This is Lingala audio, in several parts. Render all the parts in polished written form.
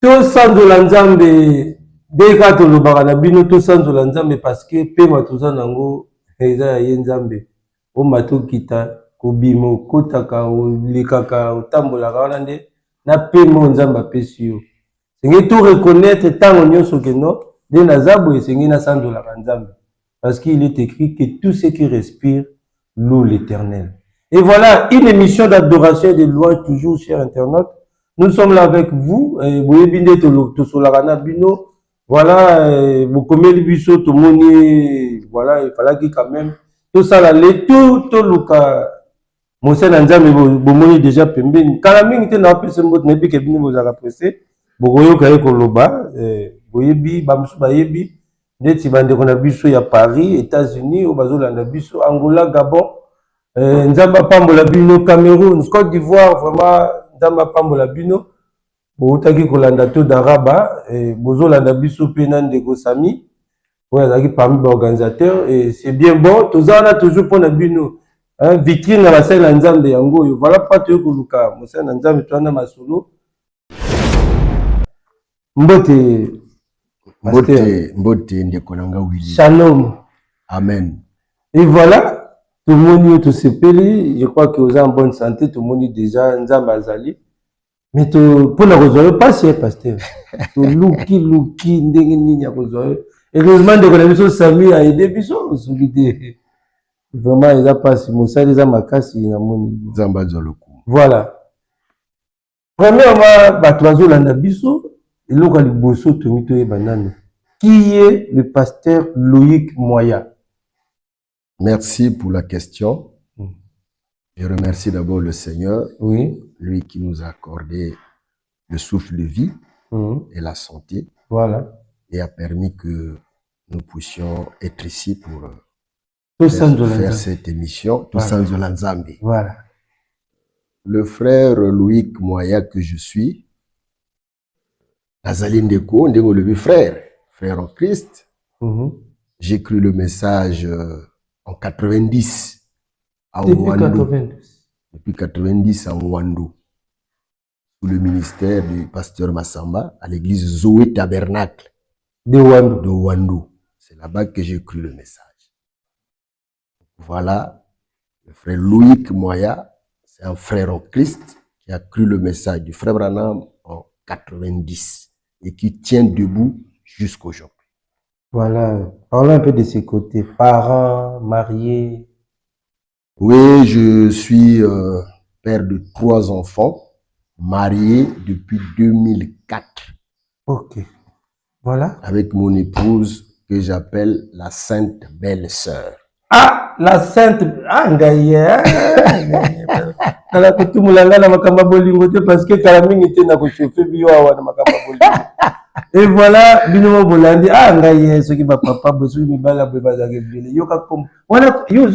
To sanzola nzambe deka tolobaka na bino to sanzola nzambe parce que pema toza nango eza ya ye nzambe omata okita kobima okotaka olekaka otambolaka wana nde na pema oyo nzambe apesi yo esengeli to reconnaître ntango nyonso okendo nde naza boye esengeli nasanzolaka nzambe parce qu'il est écrit que tout ce qui respire loue l'Éternel. Et voilà une émission d'adoration et de louange toujours, chers internautes. Nous sommes là avec vous. Voilà, vous commettez biso tout le monde. Voilà, il fallait que quand même tout ça là, tout le cas. Mon Seigneur Nzambe, vous déjà pembeni. Kalaming était na pese mbot nebi ke bini vous apprécié. Bogoyo kaye koloba, boyebi bamsu bayebi. Ndeti bande kona biso ya Paris, États-Unis, au bazolanda biso, Angola, Gabon, Nzamba Pambola Bino, Cameroun, Côte d'Ivoire, vraiment Nzamba Pambola Bino. Boutaki kolanda to d'Araba, bozolanda biso penan de Gosami. Voilà, parmi les organisateurs, et c'est bien bon. Tous on a toujours pour Bino. Vitrine à la scène Nzambe Yango. Voilà pas tout que Luka. Monsieur Nzambe, tu en as ma solo. Mbote. Mbote Ndekonanga Willy. Shalom. Amen. Et voilà, tout le monde tout se peli. Je crois que vous êtes en bonne santé. Tout le monde déjà Nzamba Azali. Mais pour la résoudre, pas cher, pasteur. Tout Luki, Ndengeni, Yakozoe. Heureusement, de connaître Samy a aidé Biso. Vraiment, ils ont pas si Moussa, ils ont ma casse, ils ont Zamba Zoloku. Voilà. Premièrement, Batoizo Landabiso. Et là, le bosso Tomito et Banane. Qui est le pasteur Loïc Moya? Merci pour la question. Je remercie d'abord le Seigneur, oui, lui qui nous a accordé le souffle de vie et la santé. Voilà. Et a permis que nous puissions être ici pour faire cette émission, tout sans Nzambe. Voilà. Le frère Loïc Moya que je suis, Nazali Ndeko, Ndeko le frère en Christ. J'ai cru le message en 90 à Ouandou. Depuis 90 à Ouandou, sous le ministère du pasteur Massamba, à l'église Zoé Tabernacle de Ouandou. C'est là-bas que j'ai cru le message. Voilà, le frère Loïc Moya, c'est un frère en Christ qui a cru le message du frère Branham en 90 et qui tient debout jusqu'aujourd'hui. Voilà, parlons un peu de ses côtés, parents, mariés. Oui, je suis père de 3 enfants, marié depuis 2004. Ok, voilà. Avec mon épouse que j'appelle la Sainte Belle-Sœur. Ah, la Sainte... Ah, ngaïe. Kala kutumulanga na makamba bolingo te parce que Kalaming était na ko chauffer biyo awa na makamba bolingo. Et voilà, bino bolandi ah ngaïe ce qui va papa bosu mi bala be bazake bile. Yo ka kom. Wana yo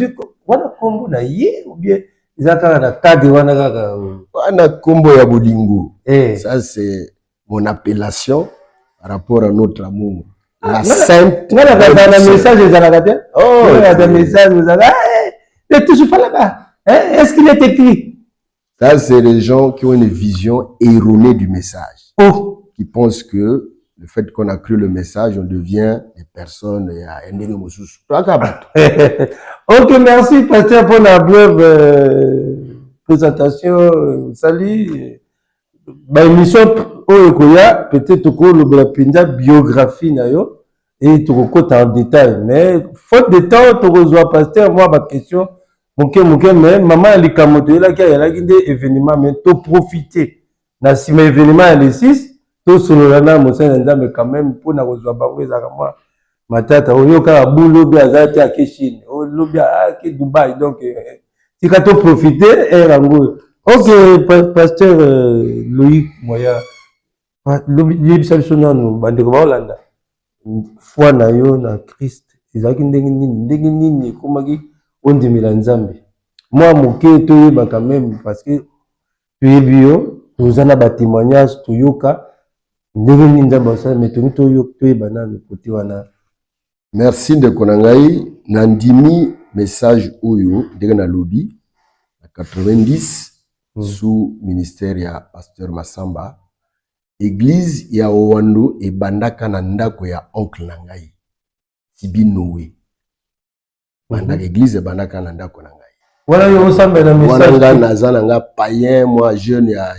wana kombo na ye ou bien izaka na tag wana kaka. Wana kombo ya bolingo. Ça c'est mon appellation par rapport à notre amour. La Sainte. Ngala ka na message ezalaka te. Oh, il message ezalaka. Mais toujours pas là-bas. Est-ce qu'il est écrit? Ça, c'est les gens qui ont une vision erronée du message. Oh. Qui pensent que le fait qu'on a cru le message, on devient des personnes à Ndenge Mosusu. Ok, merci, pasteur, pour la brève présentation. Salut. Ma émission, peut-être que la pinda biographie, et tu recoutes en détail. Mais faute de temps, tu reçois, pasteur, moi, ma question. Mais maman a les camotés là qui a des événements mais to profiter na si mes événements les 6 to sololana Monseigneur Nzambe quand même pour na kozwa bango ezaka moi matata oyoka bulo bi azati a Chine o lobi a ke Dubaï donc si ka to profiter rango. OK pasteur Loïc Moya lobi bisa biso nanu bande ko Hollanda foi na yo na Christ ezaki ndenge nini komaki on dit Nzambe. Moi, mon cœur, quand même, parce que tu es bio, nous avons des témoignages, tu yoka, merci de Konangai, Nandimi, message Oyo, de na lobby, 90, sous ministère ya pasteur Massamba, église ya Owando et bandaka na ndako ya oncle na ngai Sibi Noé. Bandaka église et bandaka na ndako na ngai. Voilà, yo osambela message. Wana naza na nga païen, moi jeune ya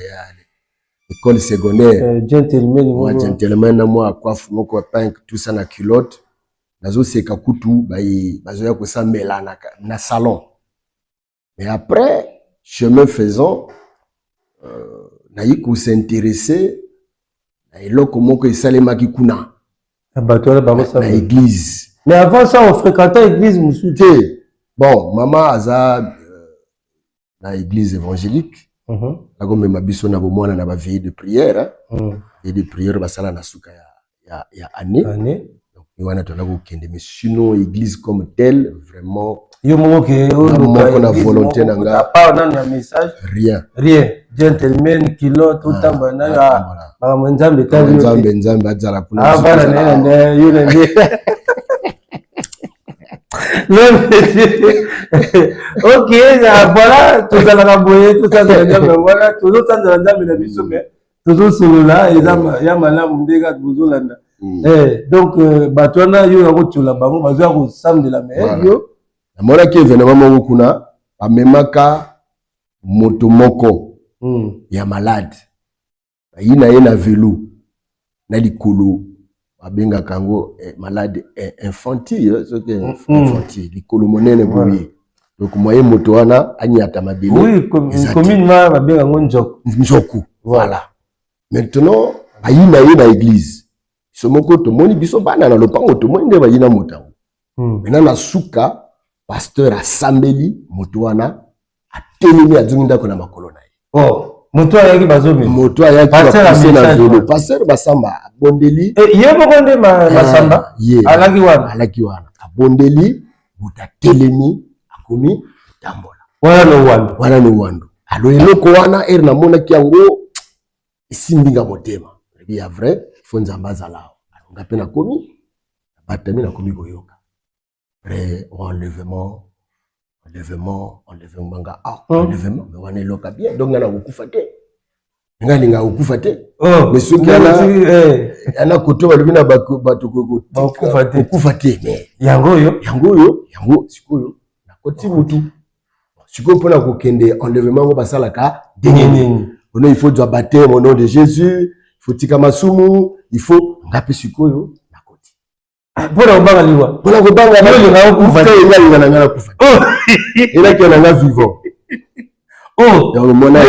école secondaire. Gentleman, moi gentleman na moi coiffe moko pink tout ça na culotte. Nazo seka kutu bazoya ko sambela na salon. Mais après chemin faisant nayi ko s'intéresser na eloko moko esalemaki kuna. Na église. Mais avant ça, on fréquentait l'église, monsieur. Bon, maman aza na église évangélique. Comme ma biso na bomona na ba veille de prière. Veille de prière basala na suka ya année. Donc on a tona ko kende, mais sinon église comme telle vraiment yo moko ke na volonté na nga pas na un message rien. Gentleman kilo tout tamba na ba nzambe ta nzambe azala kuna. Ah voilà ne yo ne. Ok, voilà, tout ça la boye, tout ça voilà, tout ça dans nzambe na biso mais tout solo là ya malamu ndeka bozolanda. Donc batwana yo ya kotula bango bazo ko samdela mais yo namona ki événement moko kuna amemaka moto moko ya malade yina ye na vélo na likolo abenga kango malade infantile infantile likolo monene boye. Donc moye moto wana anyata mabele. Oui, commune ma babenga njoku. Voilà. Maintenant ayina ye na église somoko to moni biso bana na lopango to moni nde bayina motango. Maintenant na suka pasteur asambeli moto wana atelemi azungi ndako na makolo na ye. Oh, moto ayaki bazomi. Moto ayaki pasteur na vélo. Pasteur basamba abondeli. Ye boko nde masamba. Alaki wana. Alaki wana. Abondeli moto atelemi akomi tambola. Wana no wando. Wana no wando. Alo eloko wana na mona ki yango esimbinga motema. Ebi ya vrai, faut nzamba azala. Alonga pe na komi batami na komi koyoka. Après enlèvement banga enlèvement mais wana eloka bien donc ngana kokufa te ngani kokufa te mais soki ana koto balobi na bato kokufa te mais yango sikoyo na koti mutu sikoyo mpona kokende enlèvement ngo basalaka dingeni ono il faut doit baptême au nom de Jésus, il faut tika masumu, il faut ngape sikoyo. Bona obanga liwa. Bona obanga na kufa te nga na ngana kufa. Ila ki na vivant. Donc mona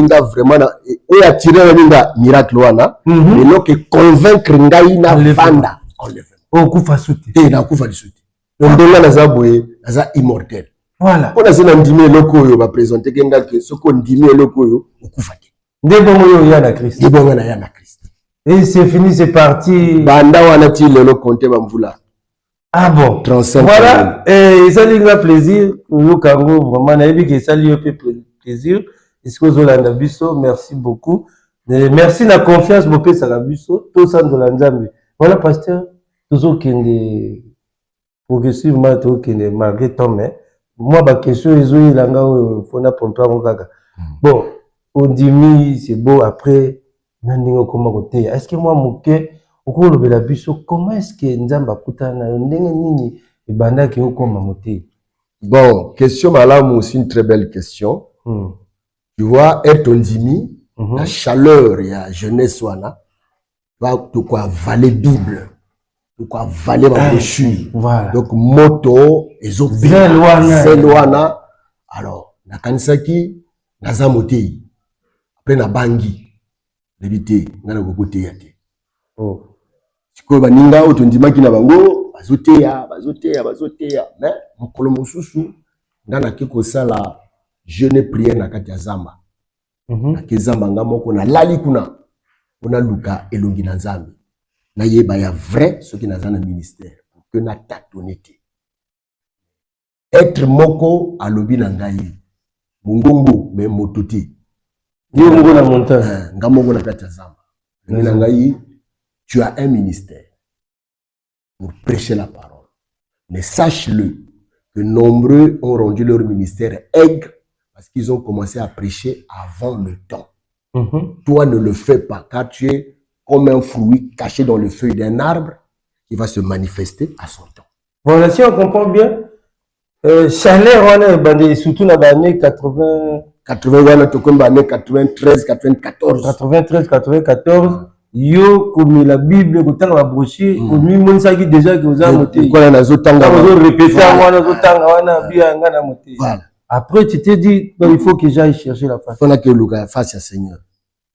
nga vraiment na o ya tirer na miracle wana. Mais non que convaincre ngai na vanda enlèvement. O kufa suti. Na kufa suti. Donc ndonga na za boye, za immortel. Voilà. On a ça ndimi eloko yo ba présenter kenga ke soko ndimi eloko yo okufa te. Ndebo yo ya na Christ. Ndebo na ya na Christ. Et c'est fini, c'est parti. Banda wana ti lelo compter bamvula. Ah bon. 35. Voilà. Et ça lui fait plaisir. Nous Kango vraiment na ebi que ça lui fait plaisir. Est-ce que Zolanda biso merci beaucoup. Merci la confiance beaucoup ça la biso tout ça de l'Anzambe. Voilà pasteur toujours kende progressivement tout kende malgré ton mais moi ba question ezo ilanga fona pompa ngaka. Bon, on dit mi c'est beau après nandingo koma kote. Est-ce que moi moke okolo bela biso comment est-ce que nzamba kutana ndenge nini ibanda ki okoma mote? Bon, question malamu aussi une très belle question. Tu vois être ondimi la chaleur ya jeunesse wana va to quoi valer Bible. To quoi valer ma brochure. Voilà. Donc moto ezo wana alors na kanisaki naza motei après na bangi débité ngana kokote ya te. Oh. Siko baninga otondimaki na bango bazoteya mais mokolo mosusu ngana ke kosala jeûne prière na kati ya zamba. Na kezamba nga moko na lali kuna ona luka elongi na nzambe. Na yeba ya vrai ce qui naza na ministère que na tatonete. Être moko alobi na ngai mungombo mais mototi. Yongo na montagne. Ngamongo na kati ya zamba. Na ngai tu as un ministère pour prêcher la parole. Mais sache-le que nombreux ont rendu leur ministère aigre parce qu'ils ont commencé à prêcher avant le temps. Toi, ne le fais pas, car tu es comme un fruit caché dans le feuille d'un arbre qui va se manifester à son temps. Voilà, si on comprend bien, Chaleur, on a bandé surtout dans les années 80. 80, 93, 94. 93, 94. Yo, comme la Bible, quand on a broché, on a mis ça qui déjà que vous avez monté. Quand on a répété, après, tu t'es dit, il faut que j'aille chercher la face. Il faut que le face à Seigneur.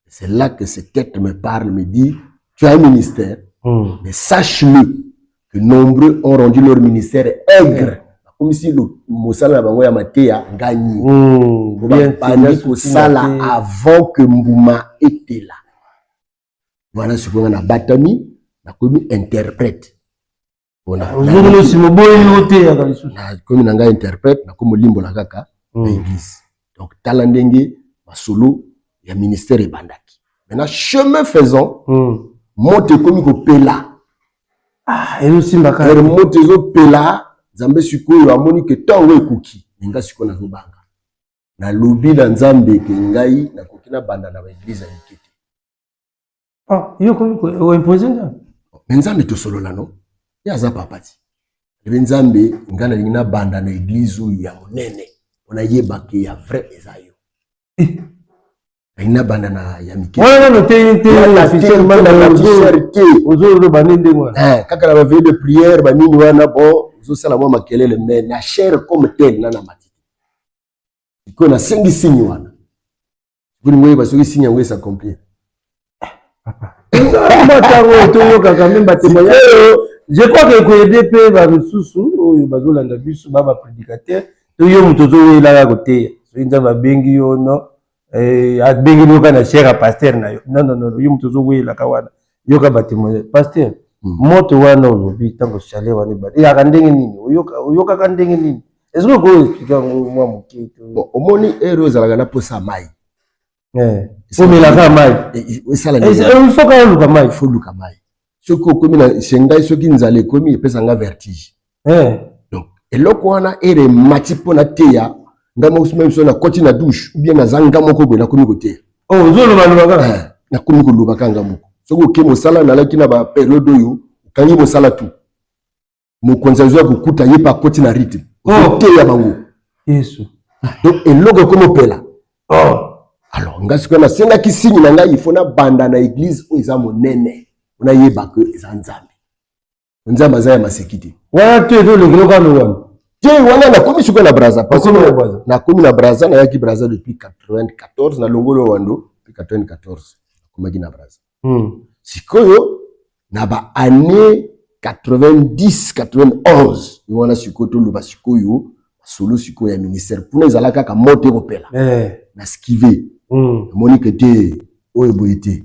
C'est là que cet être me parle, me dit, tu as un ministère, mais sache-le que nombreux ont rendu leur ministère aigre. Comme si le Moussala Bangoya Matéa gagne. Avant que Mbouma était là. Voilà ce qu'on a batami, la commune interprète. On a comme on a interprète, comme limbo la kaka, l'église. Donc talandenge, ma solo, il y a ministère et bandaki. Maintenant chemin faisant, monte comme il pela. Ah, et aussi ma carte. Monte zo pela, Nzambe siko yo amoni que tango ekuki, nga siko na zobanga. Na lobi na Nzambe ke ngai na kokina banda na ba église ya Mikete. Ah, yo ko imposer ça. Mais Nzambe to solo la no. Ya za papati. Le Nzambe ngana lingina banda na église ya monene. On a yeba ke ya vrai ezayo. Ina banda na ya Mikete. Voilà no te officiellement na la ozo lo banende ngwa. Kaka na ba veille de prière ba nini wana bon, ozo sala mwa makelele mais na chair comme tel na matiti. Iko na sengi signe wana. Kuni mwe ba soki signe ngwe s'accomplir. Je crois que KDP va ressources bazolanda biso baba prédicateur to yo mutozo la côté inza ba bengi yo no a bengi no kana cher pasteur na yo non yo mutozo la kawana yo ka batimo pasteur moto wana olobi tango chalet wana ba ya kandenge nini oyoka kandenge nini est-ce que ko expliquer moi moketo bon omoni ero zalaka na posa mai faut me la mai il faut quand même mai il faut luka mai soko komi na shengai soki nzale komi epesa nga vertige donc eloko wana ere mati pona teya ngamo même so na koti na douche ou bien na zanga moko boy na komi ko teya zolo balobaka na komi ko lobaka ngamo soko ke mosala na laki na ba période oyo kangi mosala tout mokonzi azwa kokuta ye pa koti na rythme teya bango yesu donc eloko komo pela alors nga siko na senga ki signe na nga il faut na banda na église o eza monene on a yeba que eza Nzambe. Nzambe aza ya masekiti. Wana tu ezo le gloka no wana. Je wana na komi siko na Braza. Na komi na Braza na yaki Braza depuis 94 na longolo wando depuis 94. Komaki na Braza. Sikoyo na ba année 90 91 wana siko to luba sikoyo solo siko ya ministère puna ezalaka ka mote kopela. Na skive. Monique te oyo boyete.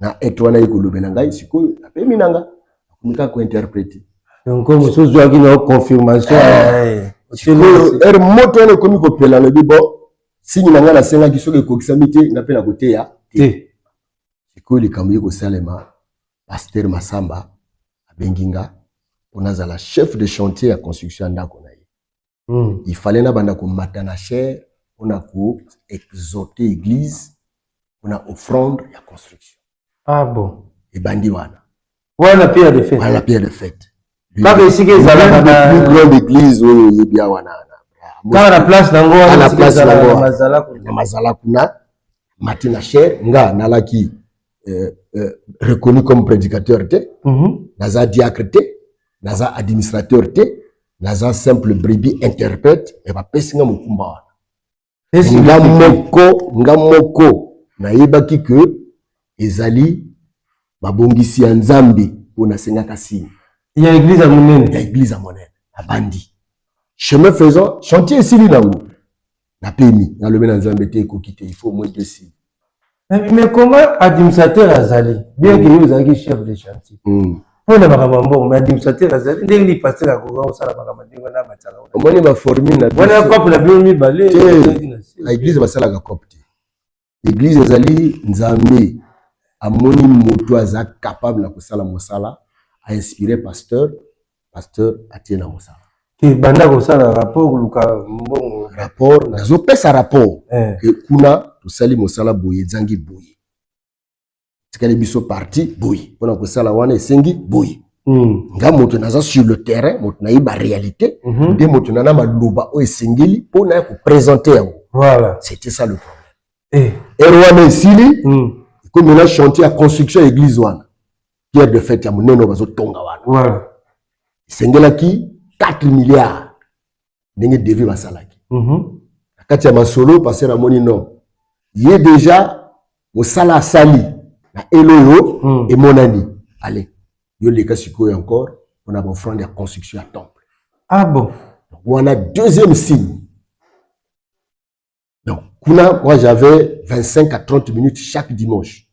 Na etwana yiko lobela ngai sikoyo apemi nanga akomika ko interpréter donc comme so zo aki na confirmation er moto ne komi ko pela le bibo signe nanga na senga ki soke ko kisamite na pela kote ya sikoyo likambi ko salema pasteur Masamba abenginga onaza la chef de chantier ya construction ndako na ye il fallait na banda ko matana cher on a ko exhorter église on a offrande ya construction. Ah bon. Et bandi wana. Wana pierre de fête. Wana pierre de fête. Kaka isike zala na plus grande église oyo yebia wana. Kaka na place nango wana isike zala na mazala kuna Martina Cher nga nalaki reconnu comme prédicateur te. Naza diacre te, naza administrateur te, naza simple brebis interprète et ba pesinga mukumba wana. Nga moko na yebaki que ezali babongisi ya Nzambe pona senga kasini ya église à monene abandi chemin faisant chantier esili nango na pemi na lobe na Nzambe te ekokite il faut moins de si mais comment administrateur azali bien que vous avez chef de chantier pona makambo mais administrateur azali ndenge ni pasteur akoko osala makambo ndenge na matala omoni ba formule na wana couple na bien mi balé la église basala ka copte église ezali Nzambe amoni moto aza capable na kosala mosala a inspiré pasteur atie na mosala ki banda kosala rapport luka mbongo rapport nazo pesa rapport que kuna tosali mosala boye zangi boye tikali biso parti boy pona ko sala wana esengi boy nga moto naza sur le terrain moto na iba réalité de moto na maloba o esengeli pona ko présenter yango. Voilà, c'était ça le problème. Et wana esili comme on a chantier à construction église wana pierre de fête ya moneno bazo tonga wana. Voilà, esengelaki 4 milliards ndenge devi basalaki. Kati ya masolo passer na moni non yé déjà mosala asali na eloyo et monani allez yo les cas encore on a offrande de construction à temple. Ah bon, on a deuxième signe. Donc moi j'avais 25 à 30 minutes chaque dimanche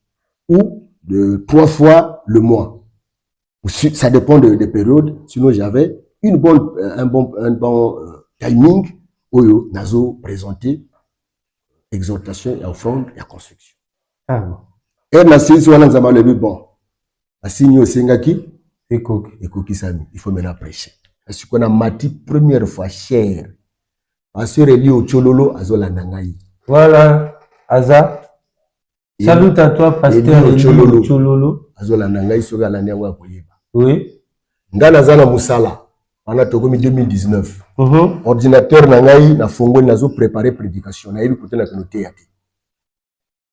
ou de 3 fois le mois. Ça dépend des périodes, sinon j'avais un bon timing où nazo présenter exhortation et offrande et construction. Ah bon. Et la série sur l'anzama le bon. La signe au sengaki ekoki sami. Il faut maintenant prêcher. Parce qu'on a mati première fois cher. Parce que relié au chololo azola nangai. Voilà, Aza. Salut à toi, pasteur Chololo. Azola nangai soga la nyangwa koyeba. Oui. Ngana zana musala. On a tokomi 2019. Ordinateur nangai na fongo nazo préparer prédication. Na yebi côté na konoté yate.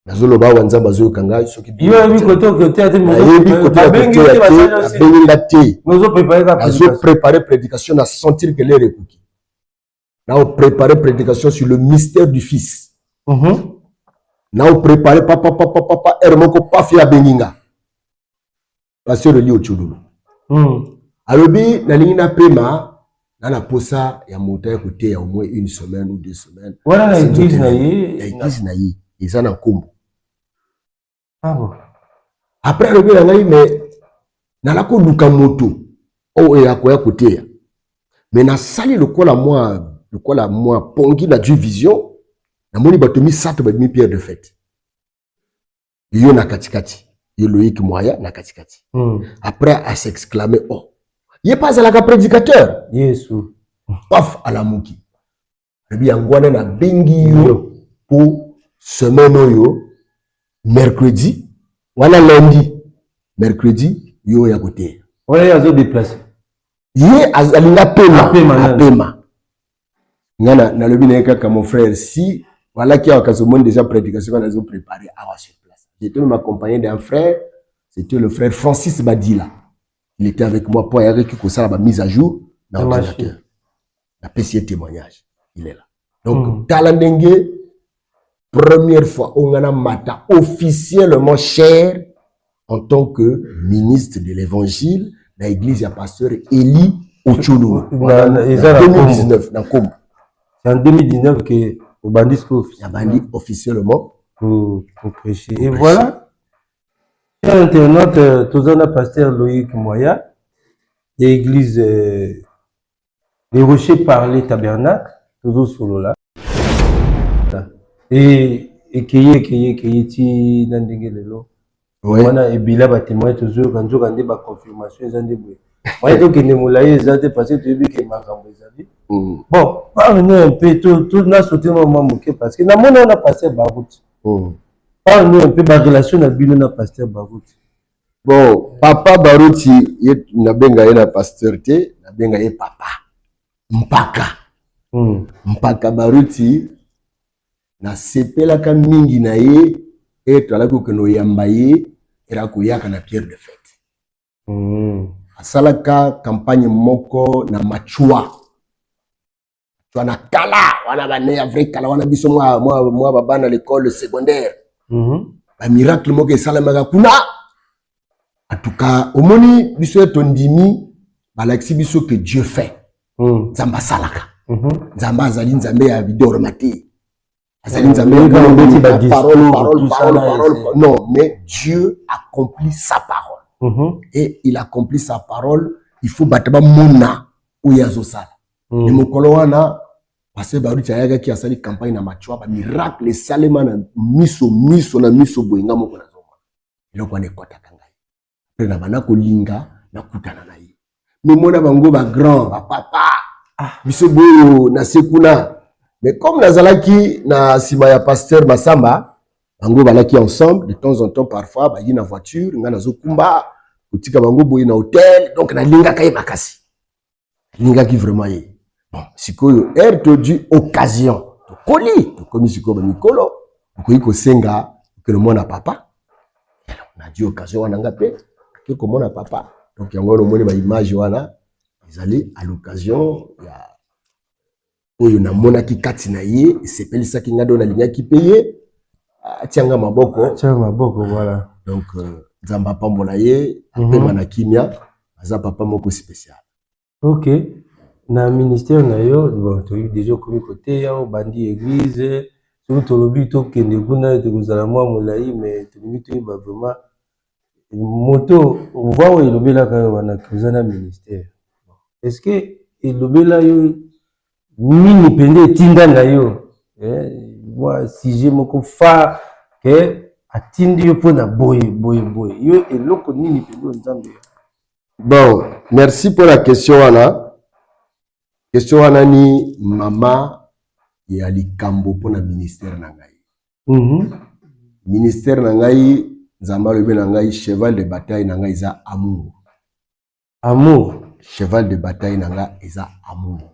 Nazo loba wanza bazo kanga soki bi. Yo yebi côté yate mo. Yebi côté yate. Bengi ngate. Nazo préparer prédication na sentir que les recoki. Na préparer prédication sur le mystère du fils. Na préparer papa ermoko pa fia benginga. Parce que relié au chololo. Alobi na lingina pema na la posa ya monta ya côté ya au moins 1 semaine ou 2 semaines. Voilà l'église na ye. L'église na ye. Ils en ont combo. Ah bon. Après alobi na ngai mais na la ko luka moto o ya ko ya côté ya. Mais na sali le kola moi pongi na du vision na moni batomi sato ba mi pierre de fête. Yo na katikati. Yo Loïc Moya na katikati. Après à s'exclamer oh il est pas à la prédicateur. Yes. Paf à la mouki. Rebi angwana na bengi yo pour semaine yo mercredi wala lundi mercredi yo ya côté. Wala ya zo déplacer. Yé alinga pema. Ngana na lobi na kaka mon frère si voilà qui a occasionné déjà prédication qu'on a zo préparé à sur place. J'étais même accompagné d'un frère, c'était le frère Francis Badila. Il était avec moi pour y que ça la mise à jour dans l'ordinateur. La PC témoignage, il est là. Donc Talandengue, première fois on a mata officiellement cher en tant que ministre de l'évangile dans l'église à pasteur Eli Ocholo. En 2019 dans Kombo. C'est en 2019 que au bandit officiellement pour prêcher. Et voilà. Chers internautes, tous on a pasteur Loïc Moya, l'église des Rochers Parler Tabernacle, toujours solo là. Et qui ti nandenge lelo. Wana ebila ba témoin toujours quand on a ba confirmation ezande boye. Moi donc ne moulaye ezate parce que tu dis que makambo ezali. Bon, parle-nous un peu tout na sauté moment moké parce que na mona on a passé Barout. Parle-nous un peu de la relation avec le pasteur Barout. Bon, papa Barouti, na benga ye na pasteur te, na benga ye papa. Mpaka. Mpaka Barouti, na sepela ka mingi na ye, et talako ke no yamba ye, era ko yaka na pierre de fête. Asalaka campagne moko na machua. Tu na kala, wana ba ne vrai kala wana biso moi baba na l'école secondaire. Ba miracle moko esalamaka kuna. En tout cas, au moni biso tondimi balaxi biso que Dieu fait. Zamba salaka. Zamba azali nzambe ya vidéo mati. Azali nzambe ya parole. Non, mais Dieu accomplit sa parole. Et il accomplit sa parole, il faut battre mona ou yazo sala. Le mokolo wana parce Barouti ayaga ki asali campagne na machwa ba miracle salema na miso na miso boinga moko na zoma. Iloko ne kota kanga. Na bana kolinga na kutana na ye. Mais mona bango ba grand ba papa. Biso boyo na sekuna. Mais comme nazalaki na sima ya pasteur Masamba Bango balaki ensemble, de temps en temps, parfois, ba yi na voiture, nga na zo kumba, kotika bango boye na hôtel, donc na linga kaye makasi. Linga ki vraiment ye. Bon, sikoyo, todu occasion. Tokoli, tokomi sikoyo ba mikolo, tokoyi kosenga, que le monde a papa. On a dit occasion wana nga pe, que comment a papa. Donc yango no moni ba image wana, ils allaient à l'occasion, ya oyo na mona ki kati na ye, sepelisa ki ngado na linga ki paye. Tianga maboko, voilà. donc Zamba pambola ye, apema na kimia, aza papa moko spécial. Ok. Na ministère na yo, bon, tu as déjà commis côté ya bandi église, surtout lobi to kende kuna te kozala mwa molai mais tu mito ba vraiment moto voix et lobi la ka wana kozana ministère. Est-ce que et lobi la yo nini pende tinda na yo? Moi si j'ai moko fa que atindi yo pona boy. Yo eloko nini pende nzambe. Bon, merci pour la question Anna. Question Anna ni mama ya likambo pour na ministère na ngai. Ministère na ngai nzamba lobi na ngai cheval de bataille na ngai za amour. Amour. Cheval de bataille na ngai eza amour.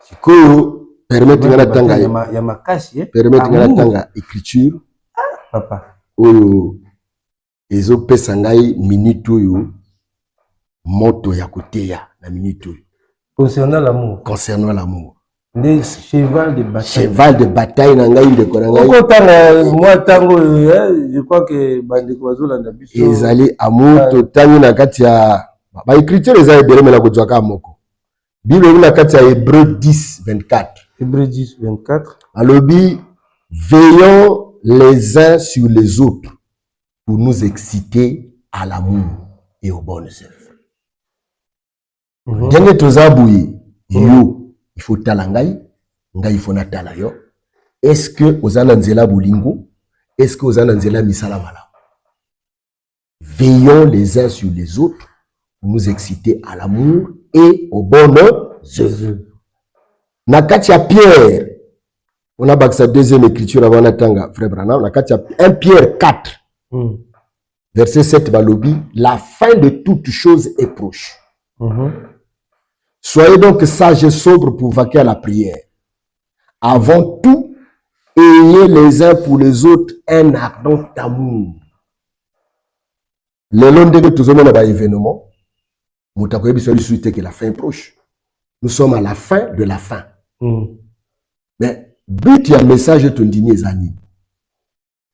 Sikoyo permettre ngana tanga ya makasi permettre ngana tanga écriture. Papa. Oyo ezo pesa ngai minute oyo moto ya koteya na minute oyo. Concernant l'amour. Concernant l'amour. Des cheval de bataille. Cheval de bataille na ngai ndeko na ngai. Moi tango je crois que bandeko bazolanda biso. Ezali amour totangi na kati ya ba écriture eza ebele mela kozwaka moko. Bible na kati ya Hébreux 10:24. Hébreux 10:24. Alobi veillons les uns sur les autres pour nous exciter à l'amour et aux bonnes œuvres. Ndenge tozabuye yo il faut tala ngai il faut na tala yo. Est-ce que ozana nzela bolingo? Est-ce que ozana nzela misala mala? Veillons les uns sur les autres pour nous exciter à l'amour et aux bonnes œuvres. Na kati ya Pierre, on a baksa deuxième écriture avant natanga frère Branham, na kati ya 1 Pierre 4. Verset 7 balobi, la fin de toute chose est proche. Soyez donc sages et sobres pour vaquer à la prière. Avant tout, ayez les uns pour les autres un ardent amour. Le long de tous les événements, que la fin est proche. Nous sommes à la fin de la fin. Mais but y a message ton dîner zani.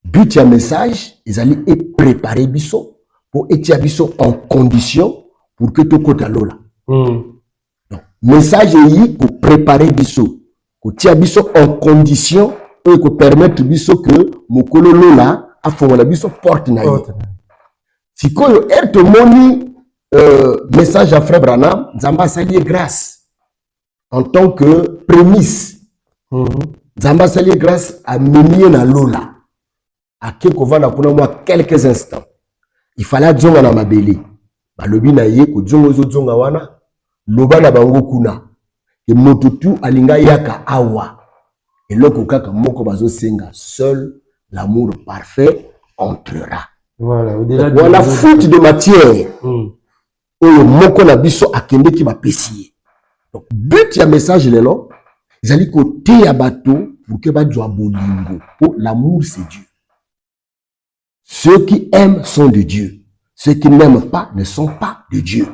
But y a message, ils allaient préparer biso pour être biso en condition pour que tout côté lola. Message yi pour préparer biso, pour tia biso en condition et pour permettre biso que mokolo lola a fongola biso porte na yi. Si koyo er to moni message à frère Branham, Nzamba salier grâce en tant que prémisse. Nzamba salier grâce à menier na lola. À quelque vana kuna moi quelques instants. Il fallait dzonga na mabele. Balobi na ye ko dzongo zo dzonga wana. Loba na bango kuna ke motutu alinga yaka awa eloko kaka moko bazo senga seul l'amour parfait entrera. Voilà faute de matière oyo moko na biso akende ki ba pesi. Donc but ya message lelo ezali côté ya bato pour que ba jwa bolingo. Pour l'amour c'est Dieu. Ceux qui aiment sont de Dieu. Ceux qui n'aiment pas ne sont pas de Dieu.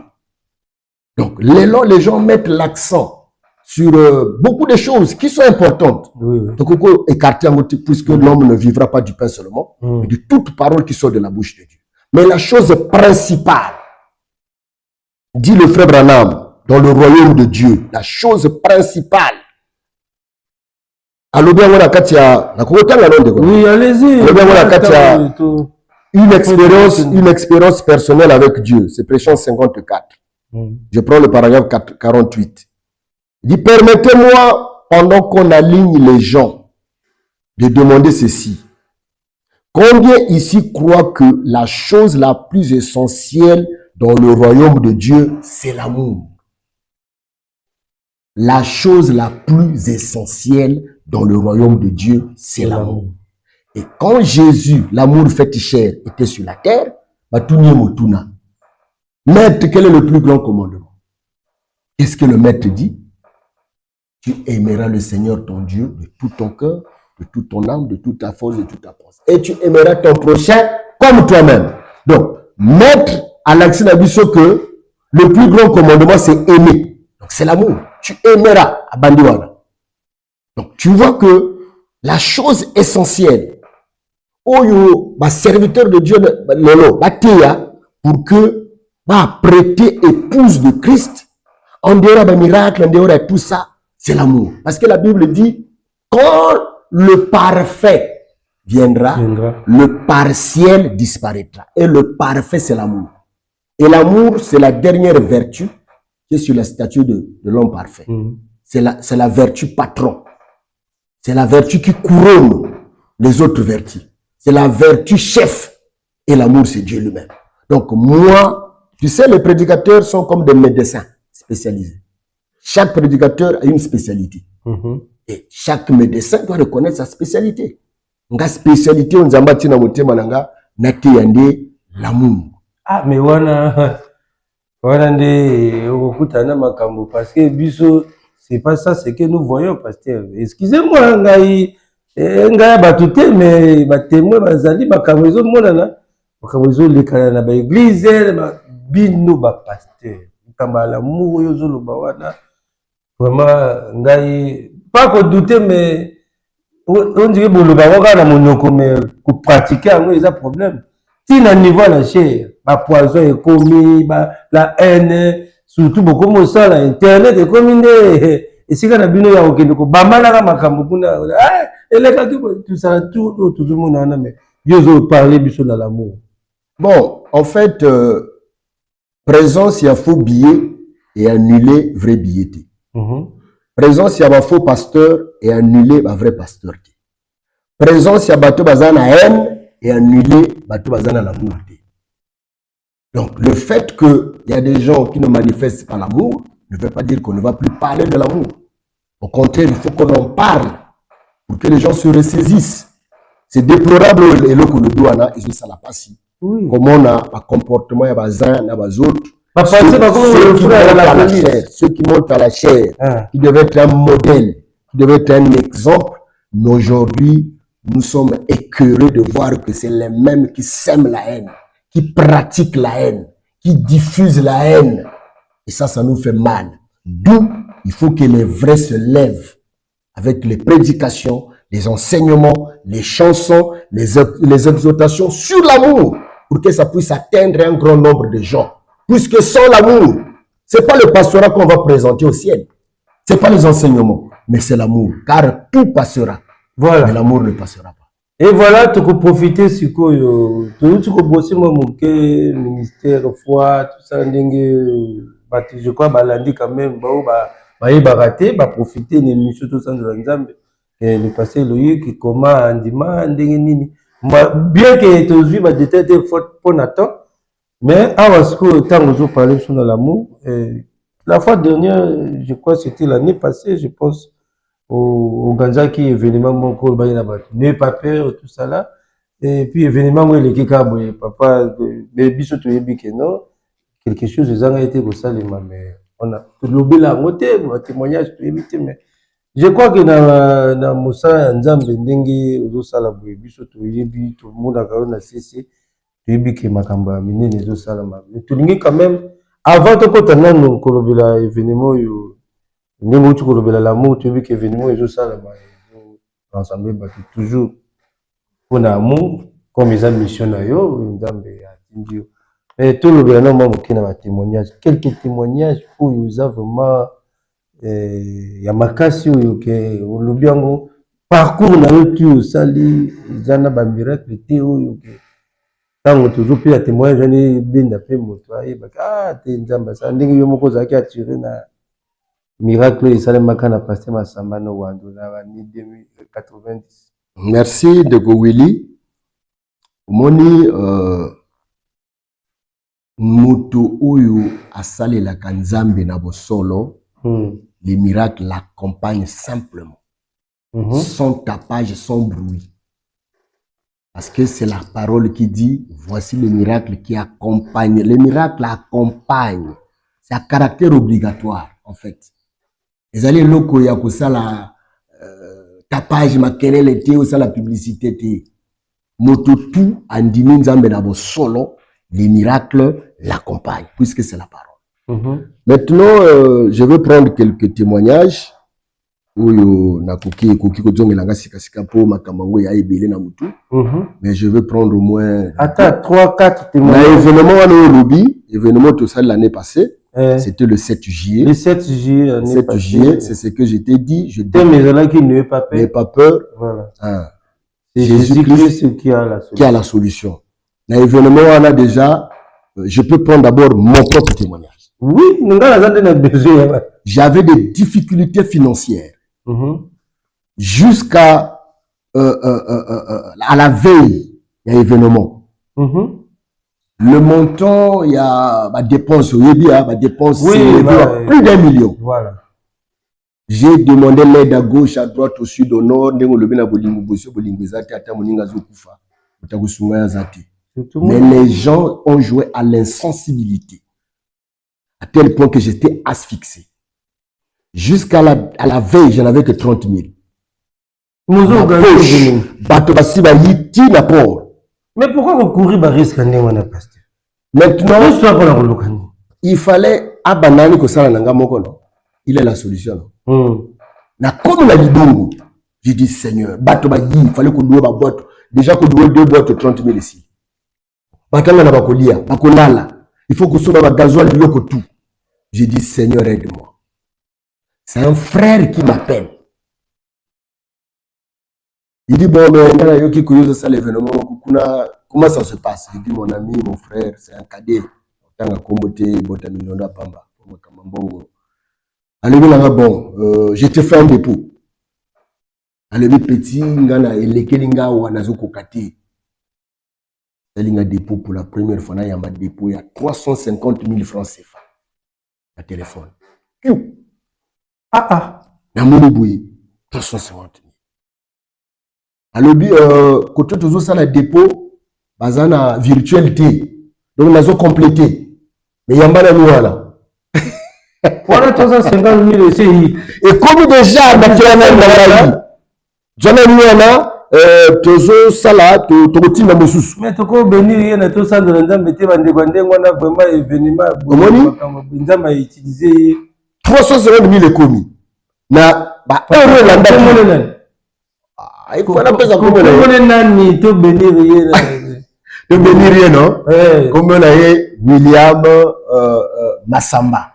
Donc, les gens mettent l'accent sur beaucoup de choses qui sont importantes. Donc, il faut écarter puisque l'homme ne vivra pas du pain seulement, mais de toute parole qui sort de la bouche de Dieu. Mais la chose principale, dit le frère Branham, dans le royaume de Dieu, la chose principale. Oui, allez-y. Une expérience personnelle avec Dieu. C'est Prêchant 54. Je prends le paragraphe 48. Il dit, permettez-moi, pendant qu'on aligne les gens, de demander ceci. Combien ici croient que la chose la plus essentielle dans le royaume de Dieu, c'est l'amour? La chose la plus essentielle dans le royaume de Dieu, c'est l'amour. Et quand Jésus, l'amour fait chair, était sur la terre, Maître, quel est le plus grand commandement? Qu'est-ce que le maître dit? Tu aimeras le Seigneur ton Dieu de tout ton cœur, de toute ton âme, de toute ta force, de toute ta pensée. Et tu aimeras ton prochain comme toi-même. Donc, maître à l'accès d'Abisso que le plus grand commandement, c'est aimer. Donc, c'est l'amour. Tu aimeras à Bandiwana. Donc, tu vois que la chose essentielle, serviteur de Dieu, pour que prêter épouse de Christ, en dehors des miracles, en dehors de tout ça, c'est l'amour. Parce que la Bible dit, quand le parfait viendra, le partiel disparaîtra. Et le parfait, c'est l'amour. Et l'amour, c'est la dernière vertu qui est sur la statue de l'homme parfait. C'est la vertu patron. C'est la vertu qui couronne les autres vertus. C'est la vertu chef. Et l'amour, c'est Dieu lui-même. Donc moi, tu sais, les prédicateurs sont comme des médecins spécialisés. Chaque prédicateur a une spécialité. Et chaque médecin doit reconnaître sa spécialité. Nga spécialité, on zambati na motema nanga, nati yande l'amour. Ah, mais wana nde okutana makambo parce que biso c'est pas ça ce que nous voyons, pasteur. Excusez-moi, ngai batute mais batémoin bazali makambo ezo monana, makambo ezo lekana na ba église, bino ba pasteur. Kamba l'amour yozo loba wana. Vraiment ngai pas qu'on douter mais on dirait que le baroque a monoko mais pour pratiquer un problème. Si na niveau la chair, ba poison est commis, la haine, surtout beaucoup de ça là internet est commis et si quand bino ya okende ko bamala ka makambo kuna eleka tout ça tout le monde en a mais yozo parler biso dans l'amour. Bon, en fait présence il y a faux billet et annuler vrai billet. Présence il y a faux pasteur et annuler ba vrai pasteur. Présence il y a bateau bazana haine et annuler bateau bazana l'amour. Donc le fait qu'il y a des gens qui ne manifestent pas l'amour ne veut pas dire qu'on ne va plus parler de l'amour. Au contraire, il faut qu'on en parle pour que les gens se ressaisissent. C'est déplorable et le coup de douana et ça la passe. Comment on a un comportement il y a bazan, il y a bazautres. Ceux qui montent à la chair, qui devaient être un modèle, qui devaient être un exemple, mais aujourd'hui, nous sommes écœurés de voir que c'est les mêmes qui sèment la haine, qui pratiquent la haine, qui diffusent la haine. Et ça nous fait mal. D'où il faut que les vrais se lèvent avec les prédications, les enseignements, les chansons, les exhortations sur l'amour pour que ça puisse atteindre un grand nombre de gens. Puisque sans l'amour, c'est pas le pastorat qu'on va présenter au ciel. C'est pas les enseignements, mais c'est l'amour. Car tout passera. Voilà. Mais l'amour ne passera pas. Et voilà, tu peux profiter sur quoi, tu peux bosser mon ministère, foi, tout ça, je crois, lundi quand même, raté, profiter des missions, tout ça, le passé, Loïc, comment, Andima, bien que tu aies vu, détail pour Nathan, mais à ce que tant que parlé sur l'amour, la fois dernière, je crois que c'était l'année passée, je pense, au Ganza qui événement mon col n'ayez pas peur tout ça là et puis événement moi les kikabwe papa baby surtout que non quelque chose ils ont été pour ça mais on a lobé la montée mon témoignage tout mais je crois que dans Moussa Nzambe ndenge ozo sala baby surtout yebi tout le monde a quand même cessé yebi que makamba minene ozo sala mais tout lingi quand même avant de continuer nous kolobela événement yo nous tu kolobela l'amour tu veux que événement et tout ça là ensemble toujours pour l'amour comme ils ont mission na yo Nzambe atindio et tout le bien moi qui na témoignage quelques témoignages où ils ont vraiment ya makasi oyo ke olobiango parcours na yo tu sali zana ba miracle te oyo ke tango toujours pe ya témoignage ni benda pe moto ayeba te Nzambe ça ndenge yo moko zaki attirer na miracle et ça makana pasteur Masamba no wando na ni 2090. Merci de Willy. Moni mutu uyu asali la kanzambe na bosolo. Les miracles l'accompagnent simplement. Sans tapage, sans bruit. Parce que c'est la parole qui dit, voici le miracle qui accompagne. Le miracle accompagne. C'est un caractère obligatoire, en fait. Les allez locaux, il y a que ça la tapage, ma querelle était, ou ça la publicité était. Moto tout, en dimin zambe na solo, les miracles l'accompagnent, puisque c'est la parole. Maintenant, je vais prendre quelques témoignages. Mais je vais prendre au moins 3-4 témoignages. L'événement tout ça l'année passée, c'était le 7 juillet. Le 7 juillet, 7 juillet, c'est ce que je t'ai dit. Je dis, n'ayez pas peur. Voilà. Hein. C'est Jésus-Christ qui a la solution. L'événement, on a déjà, je peux prendre d'abord mon propre témoignage. Oui, nous avons besoin. J'avais des difficultés financières. Jusqu'à à la veille, il y a événement. Le montant, il y a ma dépense, plus d'1 million. Voilà. J'ai demandé l'aide à gauche, à droite, au sud, au nord. Mais les gens ont joué à l'insensibilité, à tel point que j'étais asphyxié. Jusqu'à la veille, je n'avais que 30 000. Mais pourquoi vous courez le risque? Maintenant, il fallait abandonner que ça il est la solution. Na comme la libongo, j'ai dit Seigneur, il fallait qu'on doit ma boîte. Déjà qu'on doit 2 boîtes de 30 000 ici. Il faut que ce soit ma gasoil de tout. J'ai dit Seigneur, aide-moi. C'est un frère qui m'appelle. Il dit, bon, mais ça l'événement, comment ça se passe? Il dit, mon ami, mon frère, c'est un cadet. Bon, je te fais un dépôt. Allez, petit, il y a un dépôt pour la première fois. Il y a un dépôt, il y a 350 000 francs CFA. Le téléphone. Na moni boui 350 000. Alobi côté toujours ça le dépôt bazana virtualité. Donc on a complété. Mais yamba na nuala. Voilà 350 000 ici. Et comme déjà naturellement jamais nuala tozo sala to tina mosusu. Mais to ko benir yena to ça de ndambe te bande kwande ngona vraiment événement ndamba utiliser 350 000 commis. Na ba euro landa il faut la pesa comme nani to benir yena to benir yena comme on a William Massamba.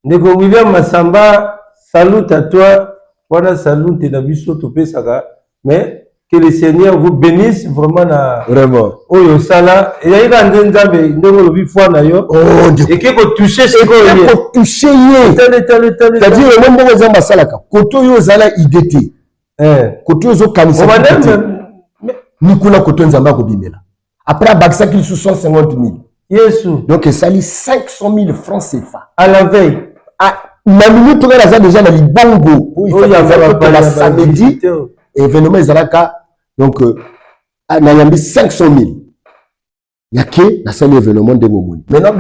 Ndeko William Massamba, salut à toi. Voilà, salut de la biso to pesaka. Mais que le Seigneur vous bénisse vraiment na vraiment. Oyo sala et ya ira nzambe ndongo lobi foi na yo. Oh, et que ko toucher ce ko ko toucher ye. C'est-à-dire le monde nzamba salaka. Koto yo zala idete. Koto zo kanisa. Ni kuna koto nzamba ko bimela. Après bakisa qu'il sous 150 000. Yesu. Donc il sali 500 000 francs CFA à la veille. La minute où elle a déjà dans les bango. Il faut y la samedi. Événement Izalaka, donc, on a mis 500 000. Il y a que la seule événement de Momoni. Maintenant,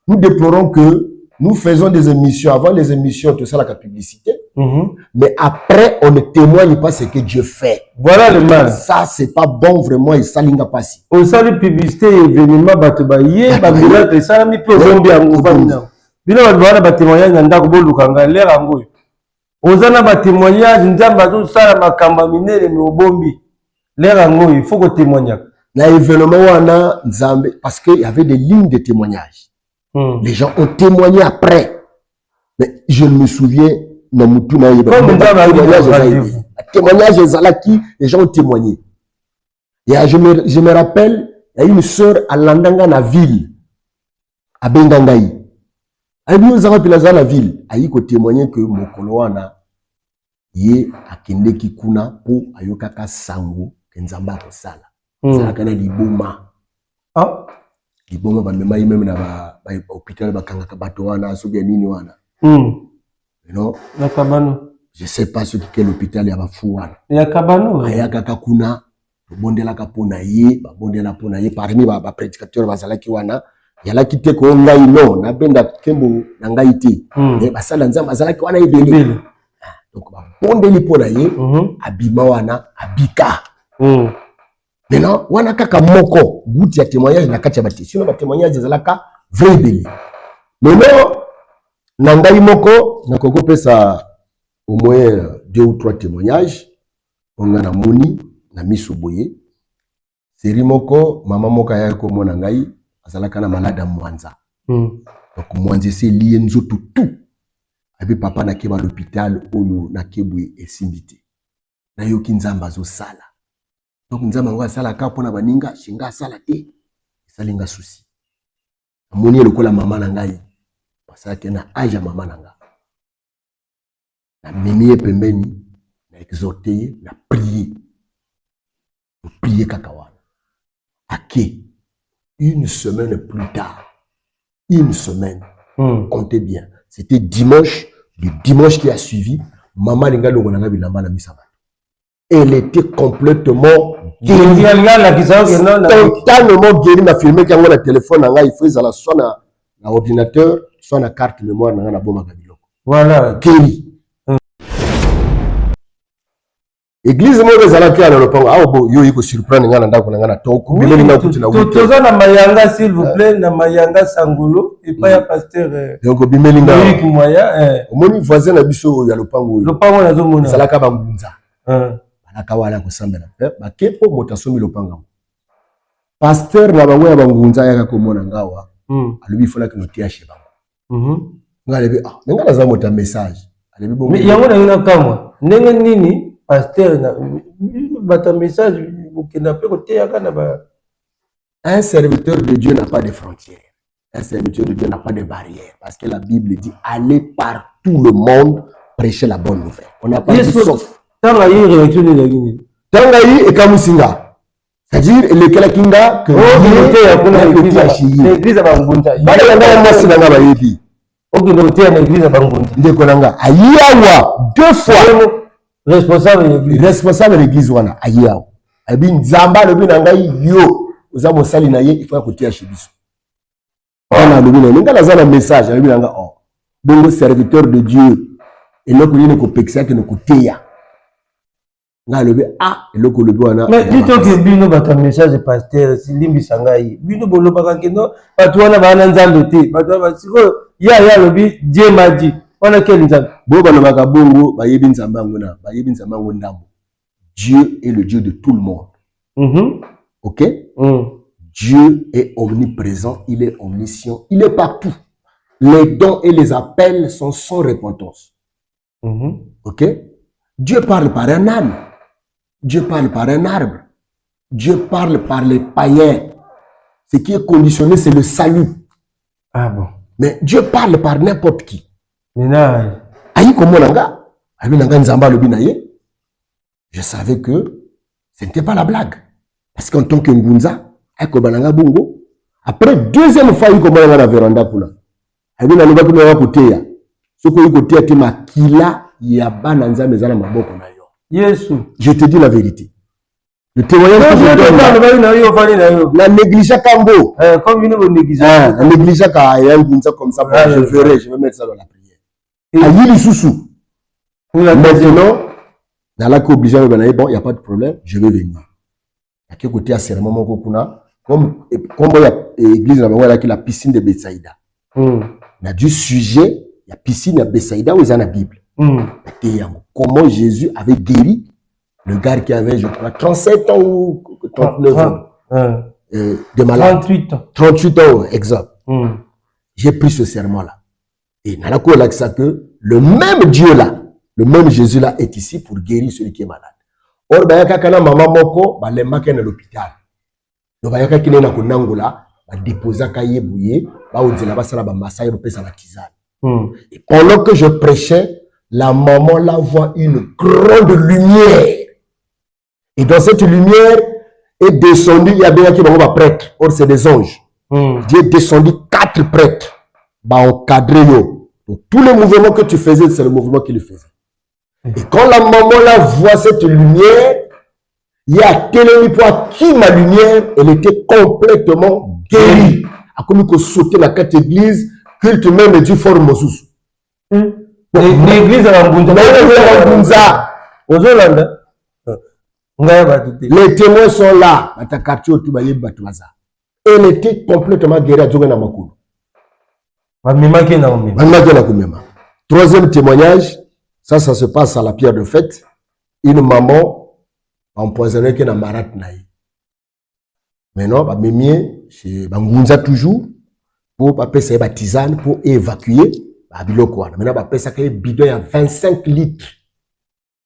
nous déplorons que nous faisons des émissions. Avant les émissions, tout ça, la publicité. Mais après, on ne témoigne pas ce que Dieu fait. Voilà le mal. Ça, c'est pas bon vraiment. Et ça, l'inga passi. On sait publicité, événement, batubaye, babilate, ça, mi peut bien gouvernement. Bila voilà témoignage, n'anda ko lukanga l'air angoy. Ozana ba témoignage nzamba zo sala makamba minene mi obombi. L'air angoy, il faut que témoigne. Là événement wana nzambe parce qu'il y avait des lignes de témoignage. Les gens ont témoigné après. Mais je me souviens dans Moutou na témoignage ezalaki, les gens ont témoigné. Et je me rappelle, il y a une sœur à Landanga na ville à Bengangaï. Nous avons pu la ville. Aïe ko témoigner que mon koloana yé akende kikuna po ayokaka sango kenzamba ko sala. Ça kana liboma. Ah, liboma ba mema même na ba hôpital ba kanga bato wana soki nini wana. Non, na kabano. Je sais pas ce qu'est l'hôpital ya ba fou wana. Ya kabano. Ayaka kuna tobondelaka pona ye, babondela pona ye parmi ba prédicateur bazalaki wana, yalaki te ko ngai non, na benda kembo na ngai te. Mais basala nzambe bazalaki wana ebele. Donc babondeli pona ye, abima wana, abika. Maintenant, wana kaka moko, goutte ya témoignage na kati ya bati. Sinon ba témoignage ezalaka vrai belé. Maintenant, na ngai moko, na koko pesa au moins 2 ou 3 témoignages. On a moni na miso boye. Seri moko, mama moko ya ko mona ngai, azalaka na malade mwanza. Donc mwanza c'est lié nzoto tout. Abi papa na keba l'hôpital oyo na kebwe esimbité. Na yoki nzamba zo sala. Donc nzamba ngo sala ka pona baninga, shinga sala te. Salinga souci. Moni lokola mama na ngai. Parce que na aja mama na nga. Na mimi pembeni. Exhorter, na prier. Pour prier kakawana. Ok. Une semaine plus tard. Une semaine. Comptez bien. C'était dimanche. Le dimanche qui a suivi, maman linga longonanga bilamba na misaba. Elle était complètement guérie. Totalement guérie. Na filmé quand on a téléphone nanga il faisait la soit na ordinateur, soit na carte mémoire nanga na bomba kabiloko. Voilà. Guérie. Église mo bezalaki na lopango awo yo yiko surprendre ngana ndako ngana toko bileli na kuti na wuti toza na mayanga s'il vous plaît na mayanga sangolo et pas ya pasteur donc bimeli nga yiki moya omoni voisin na biso ya lopango na zo mona salaka bangunza balaka wala ko sambela ba kepo motasomi lopango pasteur na bango ya bangunza yaka ko mona ngawa alobi fola que notia chez bango ngalebi ngala za mota message alebi bongo yango na ngina kamwa ndenge nini pasteur na bata message bokenda pe côté ya kana ba un serviteur de Dieu n'a pas de frontières. Un serviteur de Dieu n'a pas de barrières parce que la Bible dit allez par tout le monde prêcher la bonne nouvelle. On n'a pas de sauf. Tanga yi réaction de ngini. Tanga yi e kamusinga. C'est-à-dire le kala kinga que l'unité ya kuna l'église ba ngunza. Bale ngana mwasi nga ba yebi. Oki ndo tia na église ba ngunza. Ndeko nanga ayawa 2 fois. Responsable de l'église wana ayao abi nzamba lobi na ngai yo uza mosali na ye il faut kotia chibiso ona lobi na ngala za na message lobi na nga bongo serviteur de Dieu et loko ni ko pekisa ke no kotia nga lobi eloko lobi wana mais dito ke bino bata message pasteur silimbi sangai bino boloba ka kendo batu wana bana nzambe te batu ba siko ya lobi Dieu m'a dit. On a quel nzambe? Dieu est le Dieu de tout le monde. Ok? Dieu est omniprésent, il est omniscient, il est partout. Les dons et les appels sont sans repentance. Ok? Dieu parle par un âne. Dieu parle par un arbre. Dieu parle par les païens. Ce qui est conditionné, c'est le salut. Ah bon? Mais Dieu parle par n'importe qui. Je savais que ce n'était pas la blague. Parce qu'en tant que Ngunza, après deuxième fois, il commence à la véranda. Je te dis la vérité. Le témoignage que je donne, la néglige Kambo. Comme une néglige. La néglige comme ça, je vais mettre ça dans la prière. Aïe Soussou. Maintenant, dans la obligé bon, il n'y a pas de problème, je vais venir. À quel côté à cérémonie comme il y a l'église la piscine de Bethsaïda. Il y a du sujet, il y a piscine de Bethsaïda où il y a la Bible. Comment Jésus avait guéri le gars qui avait, je crois, 37 ans ou 39 ans de malade. 38 ans. 38 ans, exact. J'ai pris ce serment-là. Et dans la cour, là, que le même Dieu là, le même Jésus là est ici pour guérir celui qui est malade. Or, il y a quelqu'un maman moko, il y a à l'hôpital. Donc, il y a quelqu'un qui est dans Nangola, il a déposé un cahier bouillé, il y a un massage, il y a tisane. Et pendant que je prêchais, la maman là voit une grande lumière. Et dans cette lumière est descendu, il y a bien qui va prêtre. Or, c'est des anges. Dieu est descendu 4 prêtres. Encadré. Donc, tous les mouvements que tu faisais, c'est le mouvement qu'il faisait. Et quand la maman là voit cette lumière, il y a télé pour qui ma lumière, elle était complètement guérie. A comme que sauter la carte église, culte même du fort Mosous. L'église à Mbunza. Les témoins sont là. Elle était complètement guérie à Djoganamakou. Troisième témoignage, ça se passe à la pierre de fête. Une maman empoisonnée qui est dans marat naï. Maintenant, bah mémier chez Bangunza toujours pour passer sa tisane pour évacuer bah biloko. Maintenant bah passer ça bidon à 25 litres.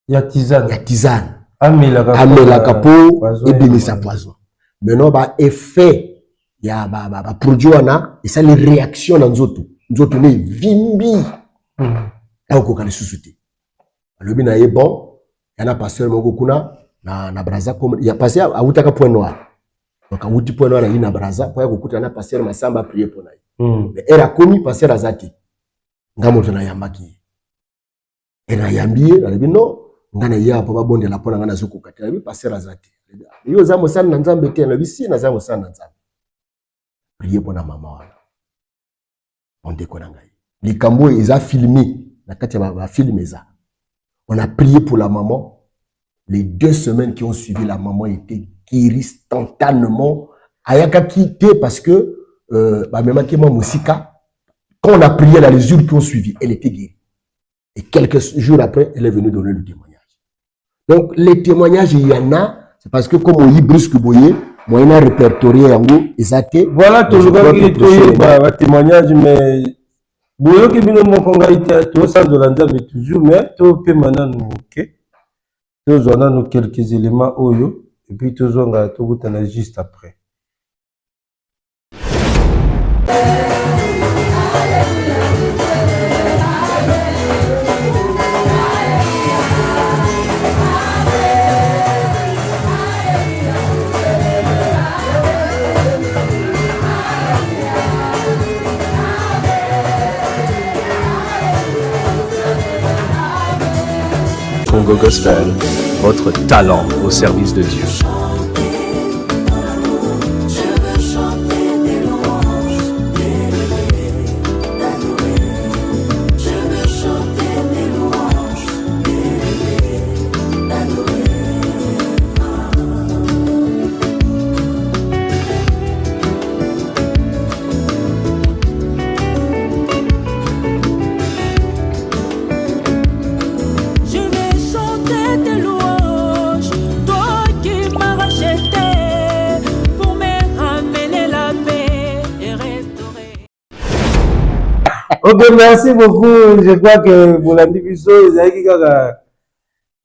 Il y a tisane. Il y a tisane. Amela capo et bénissa poison. Maintenant bah effet il y a bah produit ana et ça les réactions dans nzoto. Nzoto ne vimbi. Là au kokali susute. Le bina est bon. Il y a pasteur Mogokuna na braza comme il y a passé à Outaka point noir. Donc à Outi point noir na braza pour que na pasteur Masamba prier pour naï. Mais elle a commis pasteur Azati. Ngamo tona yambaki. Elle a yambié, elle a dit non, ngana ya papa bonde la pona ngana zuku katela bi pasteur Azati. Yo zamo sana na nzambe te na bisi na zamo sana na nzambe. Prier pour na maman wana. On déconne ngai. Likambo ils a filmé na kati ba filmé ça. On a prié pour la maman. Les 2 semaines qui ont suivi, la maman était guérie instantanément. Ayaka quitté parce que, quand on a prié là, les jours qui ont suivi, elle était guérie. Et quelques jours après, elle est venue donner le témoignage. Donc, les témoignages, il y en a, c'est parce que comme on y brusque boyer, moi, il a répertorié en haut, et voilà, tout le monde qui est témoignage, mais. Boyo ki bino mokonga ite to sans de l'anzambe toujours mais to pe mananu ok to zona no quelques éléments oyo et puis to zonga to butana juste après. Congo Gospel, votre talent au service de Dieu. Ok, merci beaucoup. Je crois que pour la division,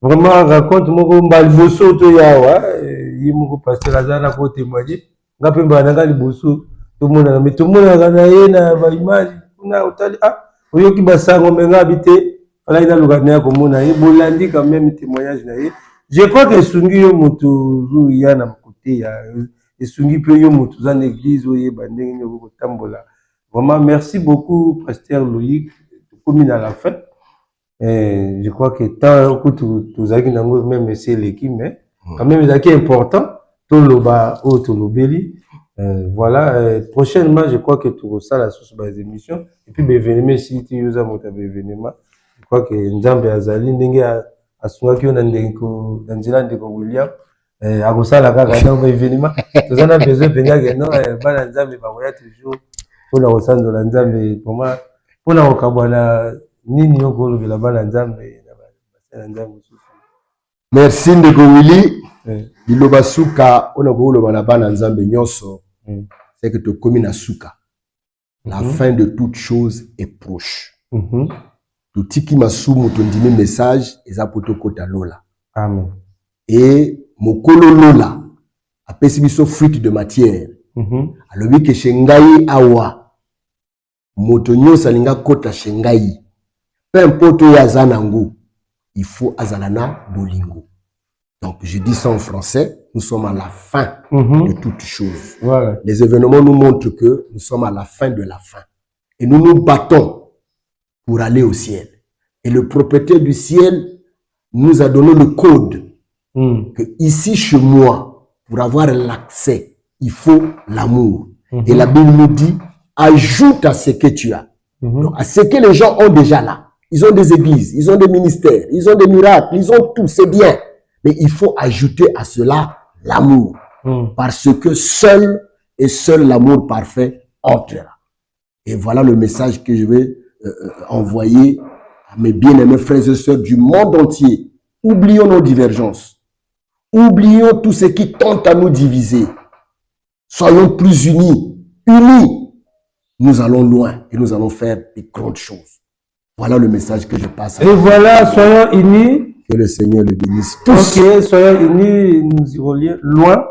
vraiment raconte mon balboso to yawa. Il m'a pasteur Azana pour témoigner. Ngapi mbana liboso. Tout le monde a mis tout le monde a gagné na ba image. Kuna utali oyoki basango menga habité. Voilà il a l'occasion comme on a eu. Bolandi quand même témoignage na ye. Je crois que sungi yo mutu ya na côté ya. Et sungi pe yo mutu za l'église oye bandenge ko tambola. Vraiment, merci beaucoup, Pasteur Loïc, comme à la fin. Je crois que tant que tous avez même c'est l'équipe, mais quand même, c'est important. Tout le bas, tout le belli. Voilà, prochainement, je crois que tout ça, la source des émissions. Et puis, l'événement, si tu as un événement, je crois que Nzambe Azali, Ndenge a souvent qu'il y a un William. À Rosa, la gare, un événement. Tout ça, on a besoin de venir, non, Nzambe va voyager toujours. Pour la ressource de l'Anzambe, pour la Okabana, Nini Yoko, la bana Nzambe, merci Ndeko Willy. Biloba suka, on a voulu la bana Nzambe nyoso. C'est que tu commis na suka. La fin de toute chose est proche. Tout tiki masumu, ton dîner message, et ça pour te kota lola. Amen. Et mokolo lola, a pessibiso fruit de matière. Alors, que Shengai awa. Motonyo salinga kota Shengai. Peu importe yazanango, il faut azalana bolingo. Donc, je dis ça en français, nous sommes à la fin de toute chose. Voilà. Les événements nous montrent que nous sommes à la fin de la fin. Et nous nous battons pour aller au ciel. Et le propriétaire du ciel nous a donné le code que ici chez moi, pour avoir l'accès, il faut l'amour. Et la Bible nous dit, ajoute à ce que tu as. Donc, à ce que les gens ont déjà là. Ils ont des églises, ils ont des ministères, ils ont des miracles, ils ont tout, c'est bien. Mais il faut ajouter à cela l'amour. Parce que seul l'amour parfait entrera. Et voilà le message que je vais envoyer à mes bien-aimés frères et sœurs du monde entier. Oublions nos divergences. Oublions tout ce qui tente à nous diviser. Soyons plus unis. Unis, nous allons loin et nous allons faire de grandes choses. Voilà le message que je passe. Et voilà, soyons unis. Que le Seigneur le bénisse tous. Ok, soyons unis, nous irons loin.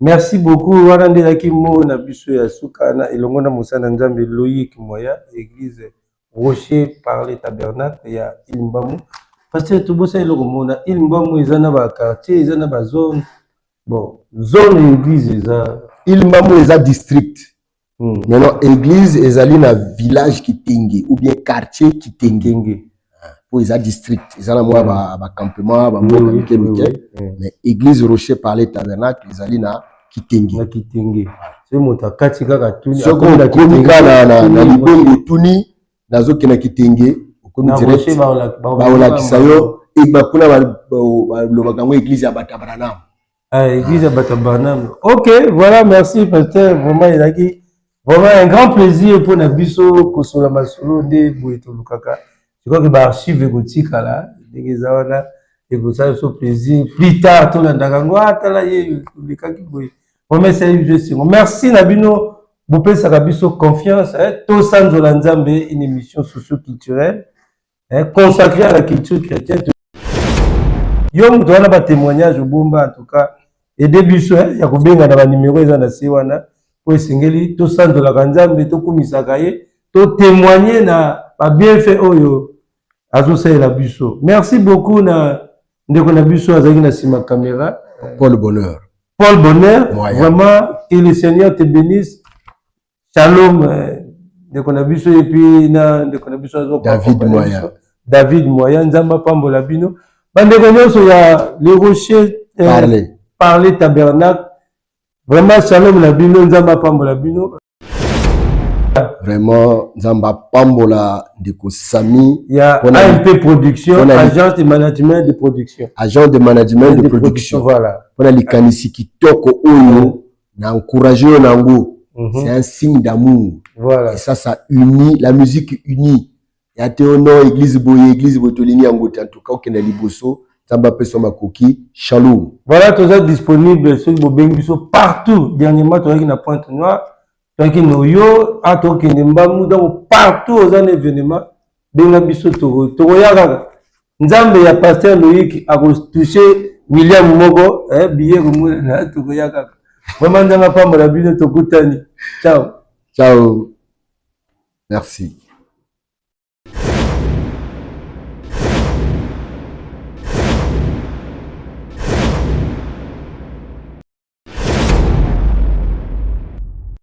Merci beaucoup. Warandelaki mo na biso ya sukana elongo na musana nzambe Loïc Moya, église Rocher par les tabernacles ya Ilimbamu. Pasteur Tobosa eloko mona Ilimbamu ezana ba quartier, ezana ba zone. Bon, zone église eza Ilimbamu eza district. Maintenant église ezali na village Kitenge ou bien quartier Kitenge. Pour les districts, ils ont un campement, mais église Rocher par les tabernacles, ils allaient na Kitenge. Na Kitenge. C'est mon takati kaka tuni. Ce qu'on a communiqué na libongo tuni, nazo kena Kitenge, okomi direct. Baola kisayo, et bakuna ba église ya Batabranam. Ah, église ya Batabranam. Ok, voilà, merci pasteur, vraiment ezaki vraiment un grand plaisir pour Nabiso kosola masolo de Boeto Lukaka. Je crois que l'archive est boutique là, et vous savez ce plaisir. Plus tard, tout le monde, merci Nabino, vous pouvez savoir confiance. Tout sans Zolanzambe, une émission socio-culturelle consacrée à la culture chrétienne. Yom, tu as un témoignage au Bumba en tout cas. Et début, il y a combien de numéros ils en ont pour singeli, tout sans Zolanzambe, tout comme Isakaye, tout témoigner na pas bien fait oyo. Merci beaucoup na ndeko na biso azaki na sima caméra. Paul Bonheur. Paul Bonheur, vraiment que le Seigneur te bénisse. Shalom ndeko na biso et puis na ndeko na biso David Moya. David Moya nzamba pambola bino. Bandeko nyonso ya les rochers parler tabernacle. Vraiment shalom na bino nzamba pambola bino. Vraiment, Nzamba Pambola de Sami. Il y a AMP Production, agence de management de production. Agent de management de production. Voilà. On a les canisi qui toquent au na encourager Nango. C'est un signe d'amour. Voilà. Et ça unit, la musique unit. Il y a Théono, église Botolini Angote, en tout cas, au Kenali Bosso, Nzamba Pesoma Koki, Shalom. Voilà, tout ça disponible sur Bobenguso partout. Dernièrement, tu as une pointe noire. Donc, nous avons partout aux événements. Benga biso toro yaga. Nzambe ya pasteur Loïc a touché William Mogo, billet rumuna na toro yaga. Vraiment nzamba pambola bino tokutani. Ciao. Ciao. Merci.